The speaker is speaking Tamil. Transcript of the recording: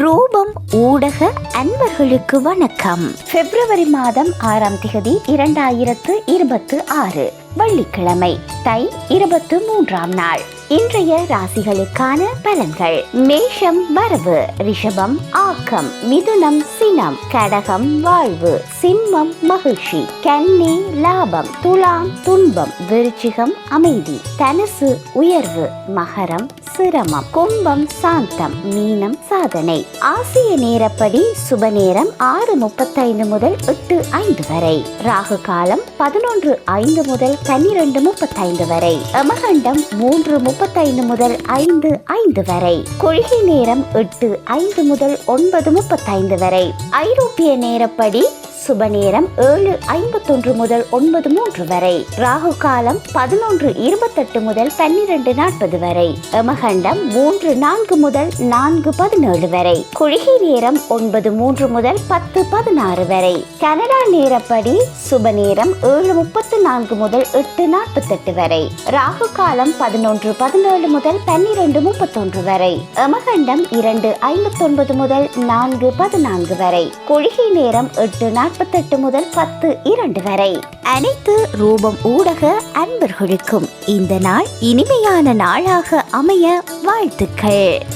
ரூபம் ஊடக அன்பர்களுக்கு வணக்கம். பிப்ரவரி மாதம் 6ஆம் தேதி 2026 வெள்ளிக்கிழமை, தை 23ஆம் நாள். இன்றைய ராசிகளுக்கான பலன்கள். மேஷம் வரவு, ரிஷபம் ஆக்கம், மிதுனம் சினம், கடகம் வாழ்வு, சிம்மம் மகிழ்ச்சி, கன்னி லாபம், துலாம் துன்பம், விருச்சிகம் அமைதி, தனுசு உயர்வு, மகரம் சிரமம், கும்பம் சாந்தம், மீனம் சாதனை. ஆசிய நேரப்படி சுப நேரம் 6:35 முதல் 8:05 வரை. ராகு காலம் 11:05 முதல் 12:35 வரை. யமகண்டம் 3:35 முதல் 5:05 வரை. குளிகை நேரம் 8:05 முதல் 9:35 வரை. ஐரோப்பிய நேரப்படி சுப நேரம் 7:51 முதல் 9:03 வரை. ராகு காலம் 11:28 முதல் 12:40 வரை. யமகண்டம் 3:04 முதல் 4:17 வரை. குளிகை நேரம் 9:03 முதல் 10:16 வரை. கனடா நேரப்படி சுப நேரம் 7:34 முதல் 8:48 வரை. ராகு காலம் 11:17 முதல் 12:31 வரை. யமகண்டம் 2:59 முதல் 4:14 வரை. குளிகை நேரம் 8:48 முதல் 10:02 வரை. அனைத்து ரூபம் ஊடக அன்பர்களுக்கும் இந்த நாள் இனிமையான நாளாக அமைய வாழ்த்துக்கள்.